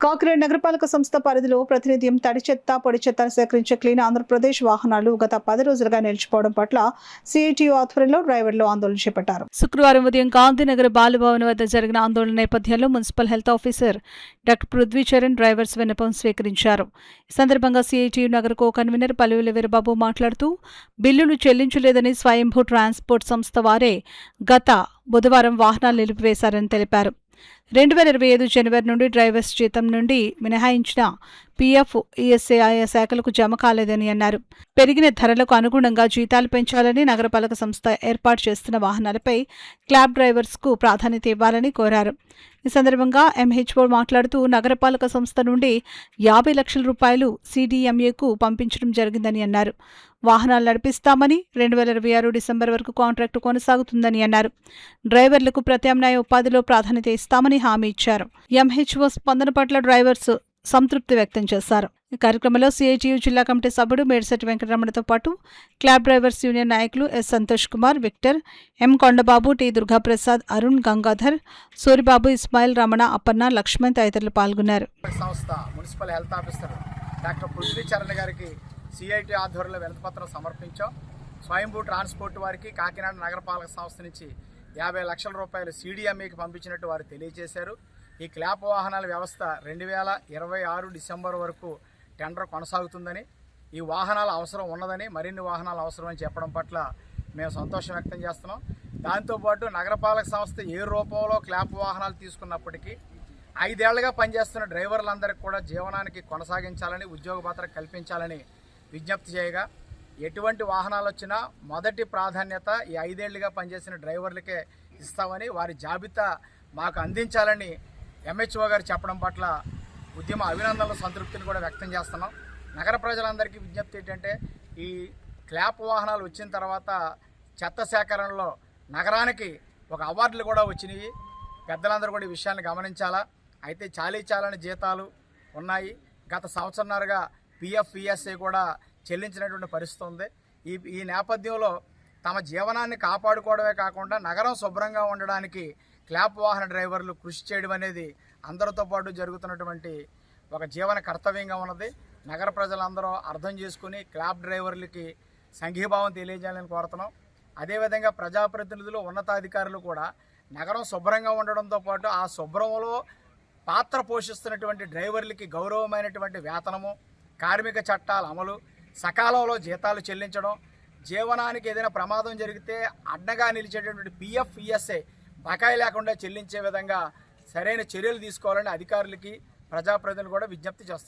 కాకినాడ నగరపాలక సంస్థ పరిధిలో ప్రతినిత్యం తడి చెత్త, పొడి చెత్తను సేకరించే క్లీన్ ఆంధ్రప్రదేశ్ వాహనాలు గత 10 రోజులుగా నిలిచిపోవడం పట్ల సిఐటియు ఆధ్వర్యంలో డ్రైవర్లు ఆందోళన చేపట్టారు. శుక్రవారం ఉదయం గాంధీనగర్ బాలభవన్ వద్ద జరిగిన ఆందోళన నేపథ్యంలో municipal health officer doctor Prithvi Charan drivers విన్నపం స్వీకరించారు. ఈ సందర్భంగా సిఐటియు నగర కో కన్వీనర్ పల్లెల వీరబాబు మాట్లాడుతూ బిల్లులు చెల్లించలేదని స్వయంభూ ట్రాన్స్పోర్ట్ సంస్థ వారే గత బుధవారం వాహనాలు నిలిపివేశారని తెలిపారు. 2025 జనవరి నుండి డ్రైవర్స్ జీతం నుండి మినహాయించిన పీఎఫ్, ఈఎస్ఐ ఆయా శాఖలకు జమ కాలేదని అన్నారు. పెరిగిన ధరలకు అనుగుణంగా జీతాలు పెంచాలని, నగరపాలక సంస్థ ఏర్పాటు చేస్తున్న వాహనాలపై క్యాబ్ డ్రైవర్స్కు ప్రాధాన్యత ఇవ్వాలని కోరారు. ఈ సందర్భంగా ఎంహెచ్ఓ మాట్లాడుతూ నగరపాలక సంస్థ నుండి 50 లక్షల రూపాయలు సిడిఎంఏకు పంపించడం జరిగిందని అన్నారు. వాహనాలు నడిపిస్తామని, 2026 డిసెంబర్ వరకు కాంట్రాక్టు కొనసాగుతుందని అన్నారు. డ్రైవర్లకు ప్రత్యామ్నాయ ఉపాధిలో ప్రాధాన్యత ఇస్తామని హామీ ఇచ్చారు. ఎంహెచ్ఓ స్పందన పట్ల డ్రైవర్స్ సంతృప్తి వ్యక్తం చేశారు. ఈ కార్యక్రమంలో సిఐటియు జిల్లా కమిటీ సభ్యుడు మేడిశెట్టి వెంకటరమణతో పాటు క్లాబ్ డ్రైవర్స్ యూనియన్ నాయకులు ఎస్ సంతోష్ కుమార్, విక్టర్, ఎం కొండబాబు, టి దుర్గాప్రసాద్, అరుణ్, గంగాధర్, సూరిబాబు, ఇస్మాయిల్, రమణ, అప్పన్న, లక్ష్మణ్ తదితరులు పాల్గొన్నారు. సంస్థ municipal health officer doctor Prithvi Charan గారికి సిఐటి ఆధ్వర్యంలో వినతిపత్రం సమర్పించాం. స్వయంభూ ట్రాన్స్పోర్ట్ వారికి కాకినాడ నగరపాలక సంస్థ నుంచి 50 లక్షల రూపాయలు సిడిఎంఏకి పంపించినట్టు వారు తెలియజేశారు. ఈ క్లాప్ వాహనాల వ్యవస్థ 2026 డిసెంబర్ వరకు టెండర్ కొనసాగుతుందని, ఈ వాహనాల అవసరం ఉన్నదని, మరిన్ని వాహనాలు అవసరమని చెప్పడం పట్ల మేము సంతోషం వ్యక్తం చేస్తున్నాం. దాంతోపాటు నగరపాలక సంస్థ ఏ రూపంలో క్లాప్ వాహనాలు తీసుకున్నప్పటికీ 5 ఏళ్లుగా పనిచేస్తున్న డ్రైవర్లందరికీ కూడా జీవనానికి కొనసాగించాలని, ఉద్యోగ భద్రత కల్పించాలని విజ్ఞప్తి చేయగా, ఎటువంటి వాహనాలు వచ్చినా మొదటి ప్రాధాన్యత ఈ 5 ఏళ్లుగా పనిచేసిన డ్రైవర్లకే ఇస్తామని, వారి జాబితా మాకు అందించాలని ఎంహెచ్ఓ గారు చెప్పడం పట్ల ఉద్యమ అభినందనలు, సంతృప్తిని కూడా వ్యక్తం చేస్తున్నాం. నగర ప్రజలందరికీ విజ్ఞప్తి ఏంటంటే, ఈ క్లాప్ వాహనాలు వచ్చిన తర్వాత చెత్త సేకరణలో నగరానికి ఒక అవార్డులు కూడా వచ్చినాయి. పెద్దలందరూ కూడా ఈ విషయాన్ని గమనించాలా. అయితే చాలని జీతాలు ఉన్నాయి. గత సంవత్సరంన్నరగా పీఎఫ్, ఈఎస్ఐ కూడా చెల్లించినటువంటి పరిస్థితి ఉంది. ఈ నేపథ్యంలో తమ జీవనాన్ని కాపాడుకోవడమే కాకుండా నగరం శుభ్రంగా ఉండడానికి క్లాప్ వాహన డ్రైవర్లు కృషి చేయడం అనేది అందరితో పాటు జరుగుతున్నటువంటి ఒక జీవన కర్తవ్యంగా ఉన్నది. నగర ప్రజలందరూ అర్థం చేసుకుని క్లాప్ డ్రైవర్లకి సంఘీభావం తెలియజేయాలని కోరుతున్నాం. అదేవిధంగా ప్రజాప్రతినిధులు, ఉన్నతాధికారులు కూడా నగరం శుభ్రంగా ఉండడంతో పాటు ఆ శుభ్రంలో పాత్ర పోషిస్తున్నటువంటి డ్రైవర్లకి గౌరవమైనటువంటి వేతనము, కార్మిక చట్టాల అమలు, సకాలంలో జీతాలు చెల్లించడం, జీవనానికి ఏదైనా ప్రమాదం జరిగితే అడ్డగా నిలిచేటటువంటి పీఎఫ్, ఈఎస్ఐ బకాయి లేకుండా చెల్లించే విధంగా సరైన చర్యలు తీసుకోవాలని అధికారులకి, ప్రజాప్రతినిధులు కూడా విజ్ఞప్తి చేస్తున్నారు.